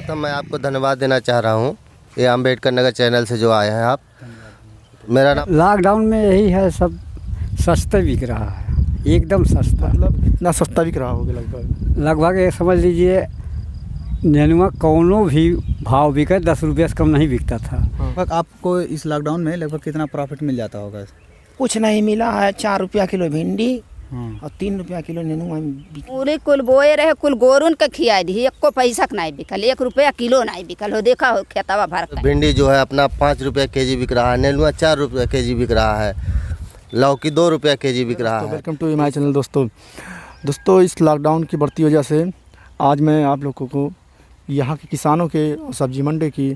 सर्वप्रथम मैं आपको धन्यवाद देना चाह रहा हूँ, ये अम्बेडकर नगर चैनल से जो आए हैं आप। मेरा नाम लॉकडाउन में यही है, सब सस्ता बिक रहा है, एकदम सस्ता। मतलब कितना सस्ता बिक रहा होगा? लगभग ये समझ लीजिए नेनुआ कौनो भी भाव बिके 10 रुपये से कम नहीं बिकता था। लगभग आपको इस लॉकडाउन में लगभग कितना प्रॉफिट मिल जाता होगा? कुछ नहीं मिला है। 4 रुपया किलो भिंडी और 3 रुपया किलो नेनुआ। पूरे कुल बोए रहे, कुल गोरुन के खिया दी, एको पैसा के नहीं बिकल, 1 रुपया किलो नहीं बिकल हो। देखा हो खेतवा भर का। भिंडी जो है अपना 5 रुपये केजी बिक रहा है, नेनुआ 4 रुपये केजी बिक रहा है, लौकी 2 रुपये केजी बिक रहा है। Welcome to my channel. दोस्तों इस लॉकडाउन की बढ़ती वजह से आज मैं आप लोगों को यहाँ के किसानों के सब्जी मंडी की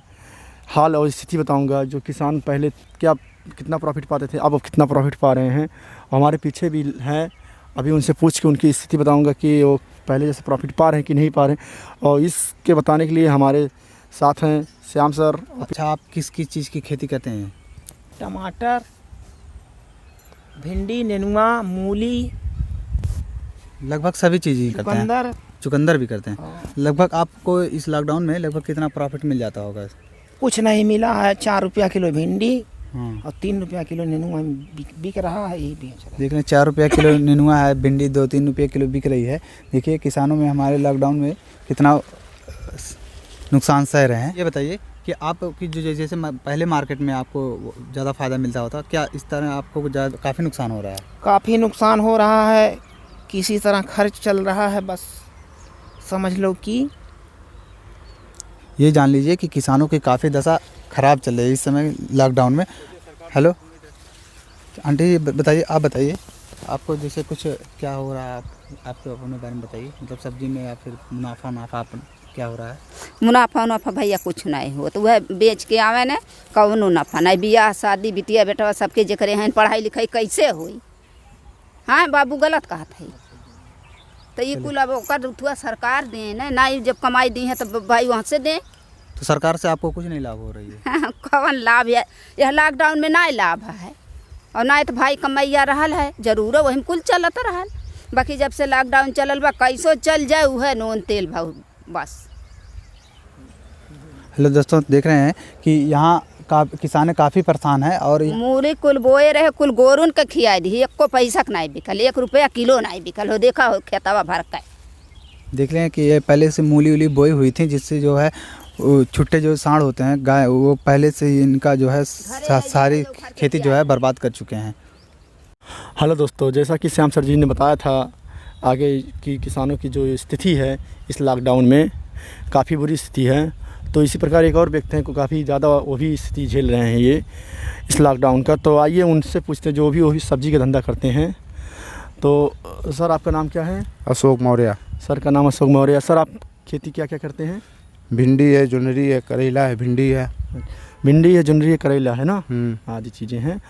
हाल और स्थिति बताऊंगा। जो किसान पहले कितना प्रॉफिट पाते थे, अब कितना प्रॉफिट पा रहे हैं। हमारे पीछे भी हैं, अभी उनसे पूछ के उनकी स्थिति बताऊंगा कि वो पहले जैसे प्रॉफिट पा रहे हैं कि नहीं पा रहे हैं। और इसके बताने के लिए हमारे साथ हैं श्याम सर। अच्छा, आप किस किस चीज़ की खेती करते हैं? टमाटर, भिंडी, नेनुआ, मूली, लगभग सभी चीज़ें करते हैं। चुकंदर भी करते हैं। लगभग आपको इस लॉकडाउन में लगभग कितना प्रॉफिट मिल जाता होगा? कुछ नहीं मिला है। 4 रुपया किलो भिंडी और 3 रुपया किलो नेनुआ बिक रहा है। यही बेच रहा है। देख लें, 4 रुपया किलो नेनुआ है, भिंडी 2-3 रुपये किलो बिक रही है। देखिए किसानों में हमारे लॉकडाउन में कितना नुकसान सह रहे हैं। ये बताइए कि आपकी जो जैसे पहले मार्केट में आपको ज़्यादा फ़ायदा मिलता होता, क्या इस तरह आपको काफ़ी नुकसान हो रहा है? काफ़ी नुकसान हो रहा है, किसी तरह खर्च चल रहा है। बस समझ लो कि ये जान लीजिए कि किसानों की काफ़ी दशा ख़राब चल रही है इस समय लॉकडाउन में। हेलो आंटी, बताइए, आप बताइए आपको जैसे कुछ क्या हो रहा है, आपके अपने बारे में बताइए। मतलब सब्जी में या फिर मुनाफा क्या हो रहा है? मुनाफा भैया कुछ नहीं हो, तो वह बेच के आवे ने कौनो नफा नहीं। बियाह शादी बिटिया बेटा सबके जकरे हैं, पढ़ाई लिखाई कैसे हुई? हाँ बाबू गलत कहा था। तो ये कुल अब रुथुआ सरकार दें ना, जब कमाई दी है तो भाई वहाँ से दें। तो सरकार से आपको कुछ नहीं लाभ हो रही है? कौन लाभ है? यह लॉकडाउन में ना लाभ है, और ना तो भाई कमैया रहल है, जरूर वही कुल चलत रहल। बाकी जब से लॉकडाउन चलल बा कैसो चल जाए वह नून तेल भाव बस। हेलो दोस्तों, देख रहे हैं कि यहाँ किसान काफ़ी परेशान है। और मूली कुल बोए रहे, कुल गोरुन के खिया दी, एको पैसा के नहीं बिकल, 1 रुपया किलो नहीं बिकल हो। देखा हो खेतवा भर का। देख लें कि ये पहले से मूली बोई हुई थी, जिससे जो है छुट्टे जो सांड होते हैं गाय, वो पहले से ही इनका जो है सारी खेती जो है बर्बाद कर चुके हैं। हेलो दोस्तों, जैसा कि श्याम सर जी ने बताया था, आगे की किसानों की जो स्थिति है इस लॉकडाउन में काफ़ी बुरी स्थिति है। तो इसी प्रकार एक और व्यक्ति हैं को काफ़ी ज़्यादा वो भी स्थिति झेल रहे हैं ये इस लॉकडाउन का। तो आइए उनसे पूछते हैं, जो भी वो भी सब्जी का धंधा करते हैं। तो सर आपका नाम क्या है? अशोक मौर्य। सर का नाम अशोक मौर्य। सर आप खेती क्या क्या करते हैं? भिंडी है, जुनरी है, करेला है, भिंडी है, जुनरी है, करेला है ना, आदि चीज़ें हैं।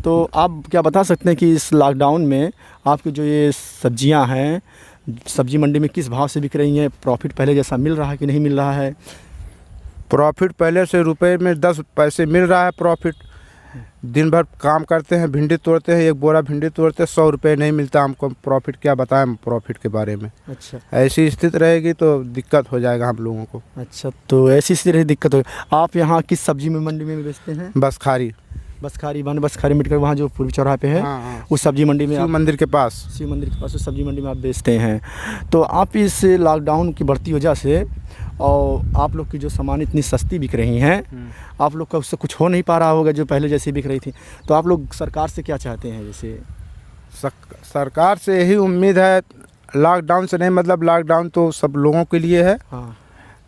तो आप क्या बता सकते हैं कि इस लॉकडाउन में आपकी जो ये सब्जियां हैं सब्जी मंडी में किस भाव से बिक रही हैं? प्रॉफिट पहले जैसा मिल रहा है कि नहीं मिल रहा है? प्रॉफिट पहले से रुपए में 10 पैसे मिल रहा है प्रॉफिट। दिन भर काम करते हैं, भिंडी तोड़ते हैं, 1 बोरा भिंडी तोड़ते हैं, 100 रुपये नहीं मिलता हमको। प्रॉफिट क्या बताएं प्रॉफिट के बारे में। अच्छा, ऐसी स्थिति रहेगी तो दिक्कत हो जाएगा हम लोगों को। अच्छा, तो ऐसी स्थिति रही दिक्कत हो। आप यहाँ किस सब्जी में मंडी में बेचते हैं? बसखारी मिटकर वहाँ जो पूर्वी चौराहे पे है। हाँ। उस सब्जी मंडी में, शिव मंदिर के पास उस सब्जी मंडी में आप बेचते हैं। तो आप इस लॉकडाउन की बढ़ती वजह से और आप लोग की जो सामान इतनी सस्ती बिक रही हैं, आप लोग का उससे कुछ हो नहीं पा रहा होगा जो पहले जैसे बिक रही थी। तो आप लोग सरकार से क्या चाहते हैं? जैसे सरकार से यही उम्मीद है, लॉकडाउन से नहीं, मतलब लॉकडाउन तो सब लोगों के लिए है। हाँ,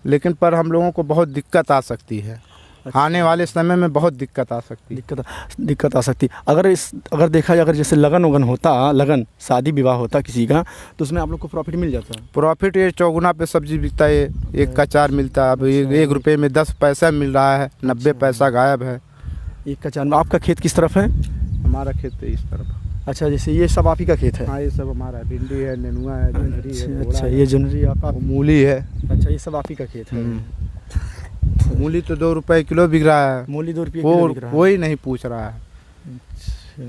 लेकिन पर हम लोगों को बहुत दिक्कत आ सकती है। अच्छा। आने वाले समय में बहुत दिक्कत आ सकती है। दिक्कत आ सकती। अगर देखा जाए, अगर जैसे लगन शादी विवाह होता किसी का, तो उसमें आप लोग को प्रॉफिट मिल जाता है? प्रॉफिट ये चौगुना पे सब्जी बिकता है, 1 का 4 मिलता है। अब 1 रुपये में 10 पैसा मिल रहा है, 90 पैसा गायब है। 1 का 4। आपका खेत किस तरफ है? हमारा खेत है इस तरफ। अच्छा, जैसे ये सब आप ही का खेत है? हाँ, ये सब हमारा है। भिंडी है, नेनुआ है, जुनरी है। अच्छा, ये जुनरी आप मूली है। अच्छा, ये सब आप ही का खेत है। मूली तो 2 रुपये किलो बिक रहा है। मूली 2 रुपये किलो बिक रहा है। कोई नहीं पूछ रहा है। अच्छा,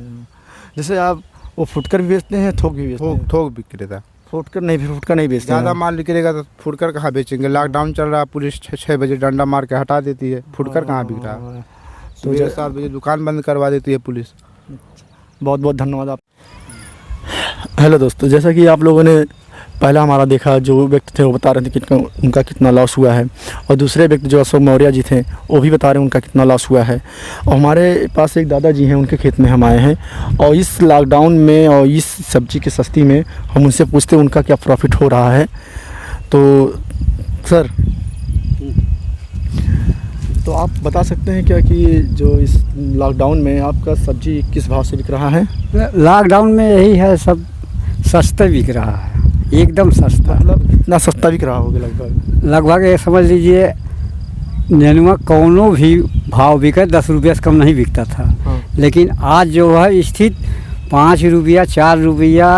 जैसे आप वो फुटकर भी बेचते हैं, थोक भी बेचते हैं? थोक बिक्रेता। फुटकर नहीं बेचते ज़्यादा हैं। माल निकलेगा तो फुटकर कहाँ बेचेंगे। लॉकडाउन चल रहा है, पुलिस 6 बजे डंडा मार के हटा देती है, फुटकर कहाँ बिक रहा है। तो तो 7 बजे दुकान बंद करवा देती है पुलिस। बहुत बहुत धन्यवाद आप। हेलो दोस्तों, जैसा कि आप लोगों ने पहला हमारा देखा, जो व्यक्ति थे वो बता रहे थे कि उनका कितना लॉस हुआ है, और दूसरे व्यक्ति जो अशोक मौर्य जी थे वो भी बता रहे हैं उनका कितना लॉस हुआ है। और हमारे पास एक दादाजी हैं, उनके खेत में हम आए हैं, और इस लॉकडाउन में और इस सब्जी की सस्ती में हम उनसे पूछते हैं उनका क्या प्रॉफिट हो रहा है। तो सर, तो आप बता सकते हैं क्या कि जो इस लॉकडाउन में आपका सब्जी किस भाव से बिक रहा है? लॉकडाउन में यही है, सब सस्ते बिक रहा है, एकदम सस्ता। मतलब इतना सस्ता बिक रहा होगा लगभग ये समझ लीजिए नेनुआ कौनो भी भाव बिके 10 रुपये से कम नहीं बिकता था। हाँ। लेकिन आज जो है स्थित 5 रुपया 4 रुपया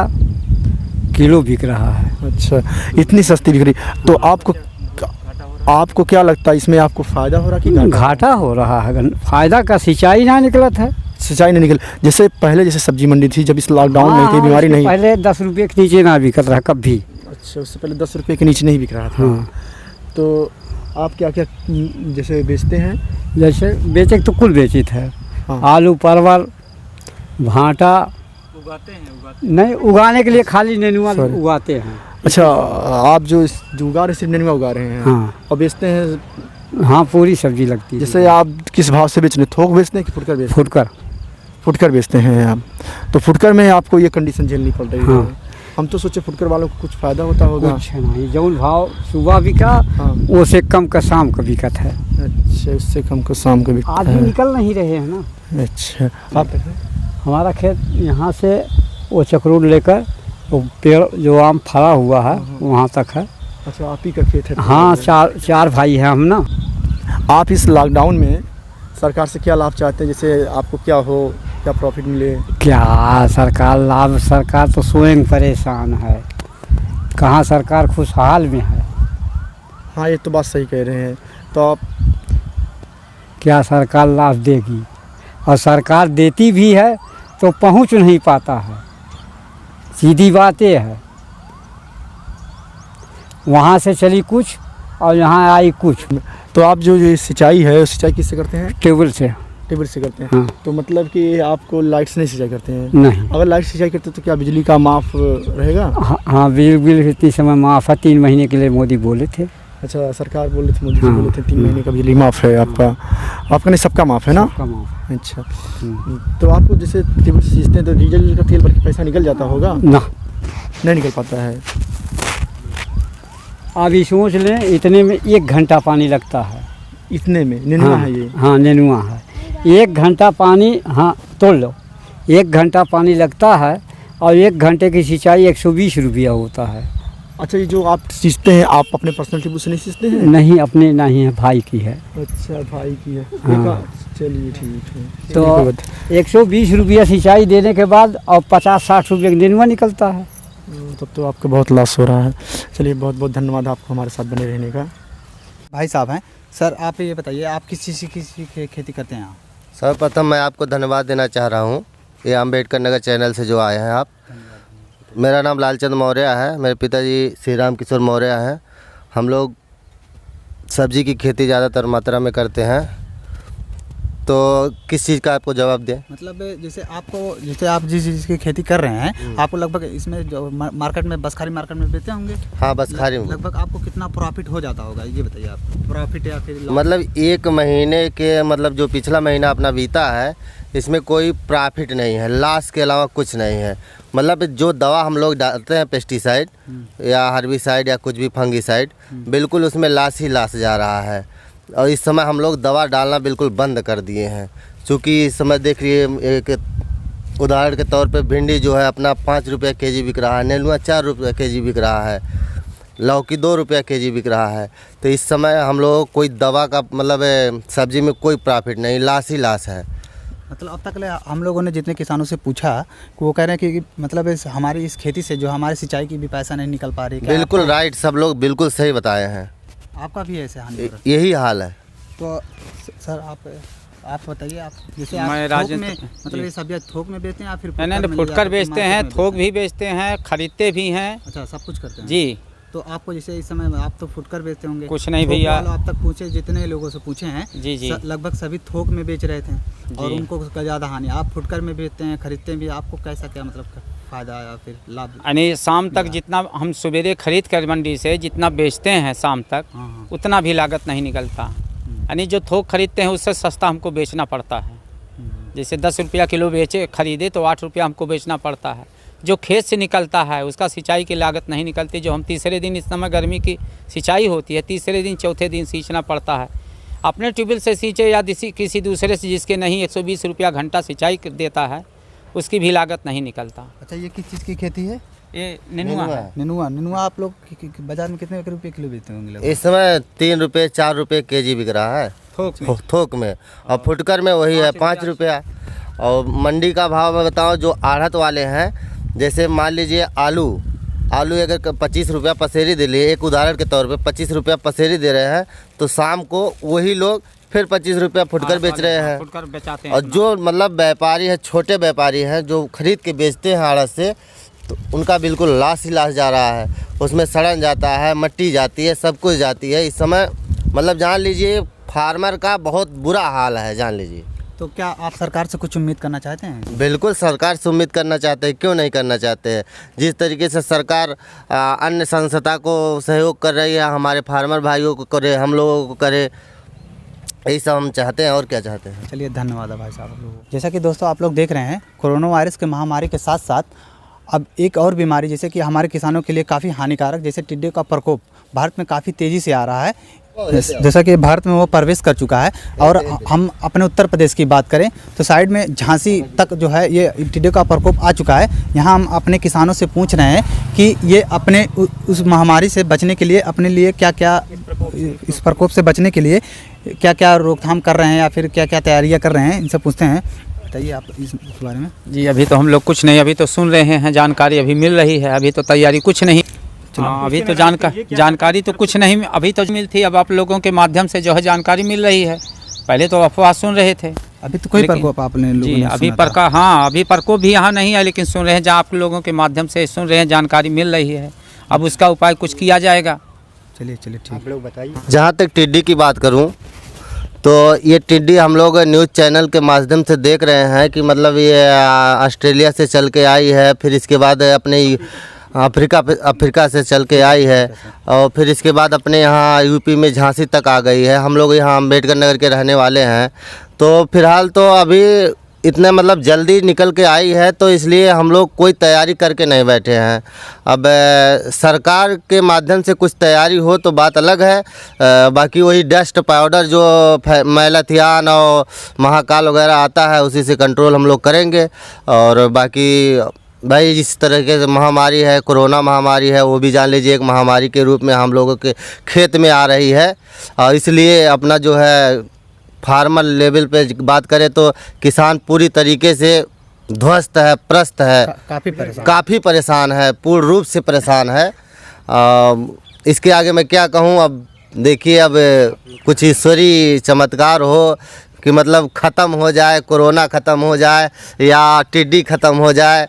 किलो बिक रहा है। अच्छा, इतनी सस्ती बिक रही। तो आपको क्या लगता है, इसमें आपको फ़ायदा हो रहा कि घाटा हो रहा है? फायदा का सिंचाई ना निकलत है, सिंचाई नहीं निकल। जैसे पहले जैसे सब्जी मंडी थी, जब इस लॉकडाउन नहीं थी, बीमारी नहीं, पहले 10 रुपये के नीचे ना बिकत रहा कभी। अच्छा, उससे पहले 10 रुपये के नीचे नहीं बिक रहा था। हाँ। तो आप क्या क्या जैसे बेचते हैं? जैसे बेचे तो कुल बेचित है। हाँ। आलू, परवल, भांटा नहीं, उगाने के लिए खाली नेनुआ उगाते हैं। अच्छा, आप जो उगा रहे सिर्फ नेनुआ उगा रहे हैं? हाँ। और बेचते हैं? हाँ, पूरी सब्जी लगती है। जैसे आप किस भाव से बेच रहे हैं, थोक बेचते हैं कि फुटकर बेचते हैं? फुटकर बेचते हैं आप। तो फुटकर में आपको ये कंडीशन झेलनी पड़ रही है। हाँ। हम तो सोचे फुटकर वालों को कुछ फ़ायदा होता होगा। कुछ नहीं, जौन भाव सुबह बिका हाँ। उससे कम का शाम का बिकत है। अच्छा, उससे कम को शाम को बिकता आज भी है। निकल नहीं रहे हैं ना। अच्छा, आप हमारा खेत यहाँ से वो चक्रोड लेकर वो पेड़ जो आम फरा हुआ है वहाँ तक है। अच्छा, आप ही का खेत है? हाँ, चार भाई हैं हम ना। आप इस लॉकडाउन में सरकार से क्या लाभ चाहते हैं? जैसे आपको क्या हो, क्या प्रॉफिट मिले? क्या सरकार लाभ, सरकार तो स्वयं परेशान है, कहाँ सरकार खुशहाल में है। हाँ, ये तो बात सही कह रहे हैं। तो आप क्या सरकार लाभ देगी, और सरकार देती भी है तो पहुंच नहीं पाता है, सीधी बात ये है। वहाँ से चली कुछ और यहाँ आई कुछ। तो आप जो ये सिंचाई है, सिंचाई किससे करते हैं? टेबल से। टेबल से करते हैं। हाँ। तो मतलब कि आपको लाइट से नहीं सिंचाई करते हैं? नहीं। अगर लाइट से सिंचाई करते तो क्या बिजली का माफ़ रहेगा? हाँ, बिल इतनी समय माफ़ है, 3 महीने के लिए मोदी बोले थे। अच्छा, सरकार बोल रही थी, मोदी जी हाँ। बोले थे 3 महीने का बिजली माफ़ है आपका। आपका नहीं, सबका माफ़ है ना? सबका माफ़। अच्छा, तो आपको जैसे टेबल से सींचते हैं तो डीजल का तेल भर के पैसा निकल जाता होगा? ना, नहीं निकल पाता है। अभी सोच लें इतने में 1 घंटा पानी लगता है। इतने में नेनुआ हाँ, है ये? हाँ, नेनुआ है। 1 घंटा पानी, हाँ तोड़ लो, 1 घंटा पानी लगता है, और 1 घंटे की सिंचाई 120 रुपया होता है। अच्छा, ये जो आप सींचते हैं, आप अपने पर्सनल टेबल से नहीं सींचते हैं? नहीं, अपने नहीं है, भाई की है। अच्छा, भाई की है। हाँ। चलिए ठीक है। तो 120 रुपया सिंचाई देने के बाद और 50-60 रुपये नेनुआ निकलता है। तब तो आपका बहुत लॉस हो रहा है। चलिए, बहुत बहुत धन्यवाद आपको हमारे साथ बने रहने का। भाई साहब हैं सर, आप ये बताइए आप किस चीज़ की खेती करते हैं? सर्वप्रथम मैं आपको धन्यवाद देना चाह रहा हूँ, ये अम्बेडकर नगर चैनल से जो आए हैं आप। मेरा नाम लालचंद मौर्य है, मेरे पिताजी श्री राम किशोर मौर्य हैं। हम लोग सब्जी की खेती ज़्यादातर मात्रा में करते हैं। तो किस चीज़ का आपको जवाब दें? मतलब जैसे आप जिस चीज़ की खेती कर रहे हैं, आपको लगभग इसमें जो मार्केट में, बसखारी मार्केट में बेचते होंगे? हाँ, बसखारी में। लगभग आपको कितना प्रॉफिट हो जाता होगा, ये बताइए आप। प्रॉफिट या फिर मतलब 1 महीने के, मतलब जो पिछला महीना अपना बीता है, इसमें कोई प्रॉफिट नहीं है, लॉस के अलावा कुछ नहीं है। मतलब जो दवा हम लोग डालते हैं, पेस्टिसाइड या हर्बिसाइड या कुछ भी फंगिसाइड, बिल्कुल उसमें लॉस ही लॉस जा रहा है। और इस समय हम लोग दवा डालना बिल्कुल बंद कर दिए हैं, क्योंकि इस समय देख रही है, एक उदाहरण के तौर पे भिंडी जो है अपना 5 रुपये केजी बिक रहा है, नेनुआ 4 रुपये केजी बिक रहा है, लौकी 2 रुपये केजी बिक रहा है। तो इस समय हम लोग कोई दवा का, मतलब सब्जी में कोई प्रॉफिट नहीं, लॉस ही लॉस है। मतलब अब तक हम लोगों ने जितने किसानों से पूछा कि वो कह रहे हैं कि मतलब हमारी इस खेती से जो हमारे सिंचाई की भी पैसा नहीं निकल पा रही। बिल्कुल राइट, सब लोग बिल्कुल सही बताए हैं। आपका भी ऐसे हानि हो रहा है? यही हाल है। तो सर आप बताइए, आप जैसे मैं आप थोक राजेंद्र- में मतलब जी। ये सब्जियाँ थोक में बेचते हैं या फिर नहीं नहीं में फुटकर जाकर बेचते मार्केट हैं, में थोक बेचते भी बेचते हैं, खरीदते भी हैं। अच्छा, सब कुछ करते हैं जी। तो आपको जैसे इस समय आप तो फुटकर बेचते होंगे, कुछ नहीं थोक भैया। वालों आप तक पूछे, जितने लोगों से पूछे हैं जी जी लगभग सभी थोक में बेच रहे थे और जी। उनको उसका ज़्यादा हानि। आप फुटकर में बेचते हैं, खरीदते भी, आपको कैसा क्या मतलब फ़ायदा या फिर लाभ? यानी शाम तक जितना हम सवेरे खरीद कर मंडी से जितना बेचते हैं शाम तक हाँ। उतना भी लागत नहीं निकलता। यानी जो थोक खरीदते हैं उससे सस्ता हमको बेचना पड़ता है। जैसे 10 रुपया किलो बेचे खरीदे तो 8 रुपया हमको बेचना पड़ता है। जो खेत से निकलता है उसका सिंचाई की लागत नहीं निकलती, जो हम तीसरे दिन, इस समय गर्मी की सिंचाई होती है, तीसरे दिन चौथे दिन सींचना पड़ता है। अपने ट्यूबवेल से सींचे या किसी दूसरे से जिसके नहीं 120 रुपया घंटा सिंचाई देता है, उसकी भी लागत नहीं निकलता। अच्छा, ये किस चीज़ की खेती है? ये नेनुआ है। नेनुआ आप लोग बाजार में कितने रुपए किलो बेचते होंगे लगभग? इस समय 3 रुपये 4 रुपये केजी बिक रहा है थोक में। थोक में, और फुटकर में वही है 5 रुपया। और मंडी का भाव मैं बताऊँ, जो आढ़त वाले हैं, जैसे मान लीजिए आलू अगर 25 रुपया पसेरी दे लिए, एक उदाहरण के तौर पे 25 रुपया पसेरी दे रहे हैं, तो शाम को वही लोग फिर 25 रुपया फुटकर बेच रहे हैं। फुटकर बेचाते हैं और अपना। जो मतलब व्यापारी है, छोटे व्यापारी हैं जो खरीद के बेचते हैं आड़त से, तो उनका बिल्कुल लाश ही लाश जा रहा है। उसमें सड़न जाता है, मिट्टी जाती है, सब कुछ जाती है। इस समय मतलब जान लीजिए फार्मर का बहुत बुरा हाल है, जान लीजिए। तो क्या आप सरकार से कुछ उम्मीद करना चाहते हैं? बिल्कुल सरकार से उम्मीद करना चाहते हैं, क्यों नहीं करना चाहते हैं। जिस तरीके से सरकार अन्य संस्था को सहयोग कर रही है, हमारे फार्मर भाइयों को करे, हम लोगों को करे, यही सब हम चाहते हैं। और क्या चाहते हैं। चलिए, धन्यवाद है भाई साहब आप लोगों को। जैसा कि दोस्तों आप लोग देख रहे हैं, कोरोना वायरस के महामारी के साथ साथ अब एक और बीमारी जैसे कि हमारे किसानों के लिए काफ़ी हानिकारक, जैसे टिड्डे का प्रकोप भारत में काफ़ी तेज़ी से आ रहा है। जैसा कि भारत में वो प्रवेश कर चुका है। और हम अपने उत्तर प्रदेश की बात करें तो साइड में झांसी तक जो है ये टिड्डे का प्रकोप आ चुका है। यहाँ हम अपने किसानों से पूछ रहे हैं कि ये अपने उस महामारी से बचने के लिए अपने लिए क्या क्या, इस प्रकोप से बचने के लिए क्या क्या रोकथाम कर रहे हैं या फिर क्या क्या तैयारियाँ कर रहे हैं, इनसे पूछते हैं। बताइए आप इस बारे में। जी, अभी तो हम लोग कुछ नहीं, अभी तो सुन रहे हैं, जानकारी अभी मिल रही है, अभी तो तैयारी कुछ नहीं। हाँ, अभी तो जानकारी तो कुछ नहीं अभी तो मिलती, अब आप लोगों के माध्यम से जो है जानकारी मिल रही है। पहले तो अफवाह सुन रहे थे। अभी तो कोई लेकिन- प्रकोप आपने लोगों जी, ने अभी सुना था? हाँ, अभी प्रकोप भी यहाँ नहीं है, लेकिन सुन रहे हैं, जहाँ आप लोगों के माध्यम से सुन रहे हैं, जानकारी मिल रही है। अब उसका उपाय कुछ किया जाएगा। चलिए ठीक। आप लोग बताइए। जहाँ तक टिड्डी की बात करूँ तो ये टिड्डी हम लोग न्यूज़ चैनल के माध्यम से देख रहे हैं कि मतलब ये ऑस्ट्रेलिया से चल के आई है, फिर इसके बाद अपने अफ्रीका से चल के आई है, और फिर इसके बाद अपने यहाँ यूपी में झांसी तक आ गई है। हम लोग यहाँ अम्बेडकर नगर के रहने वाले हैं, तो फिलहाल तो अभी इतने मतलब जल्दी निकल के आई है, तो इसलिए हम लोग कोई तैयारी करके नहीं बैठे हैं। अब सरकार के माध्यम से कुछ तैयारी हो तो बात अलग है। बाकी वही डस्ट पाउडर जो मैलाथियान और महाकाल वगैरह आता है, उसी से कंट्रोल हम लोग करेंगे। और बाकी भाई जिस तरीके से महामारी है, कोरोना महामारी है, वो भी जान लीजिए एक महामारी के रूप में हम लोगों के खेत में आ रही है। और इसलिए अपना जो है फार्मर लेवल पे बात करें तो किसान पूरी तरीके से ध्वस्त है, प्रस्त है, काफ़ी परेशान है, पूर्ण रूप से परेशान है। इसके आगे मैं क्या कहूँ। अब देखिए, अब कुछ ईश्वरी चमत्कार हो कि मतलब ख़त्म हो जाए, कोरोना ख़त्म हो जाए या टिड्डी ख़त्म हो जाए,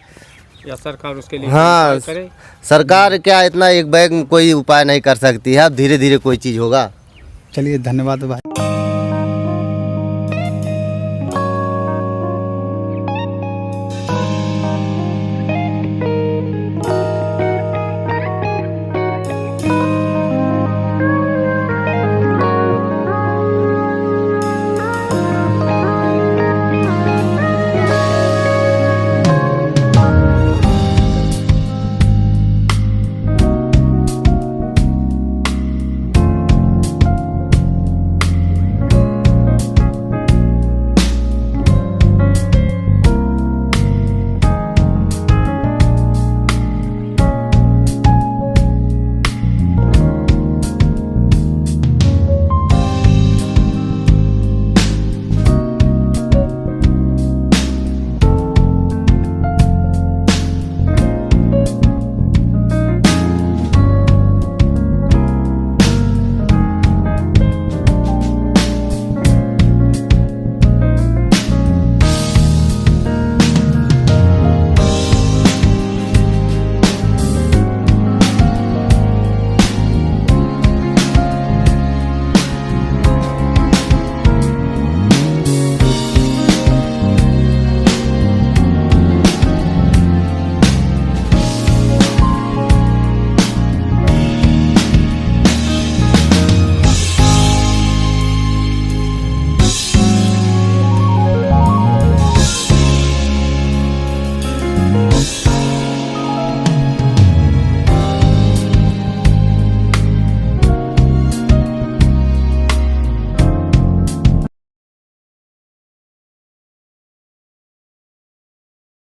या सरकार उसके लिए हाँ, उपाय करे। सरकार क्या इतना एक बैग में कोई उपाय नहीं कर सकती है। अब धीरे धीरे कोई चीज़ होगा। चलिए, धन्यवाद भाई।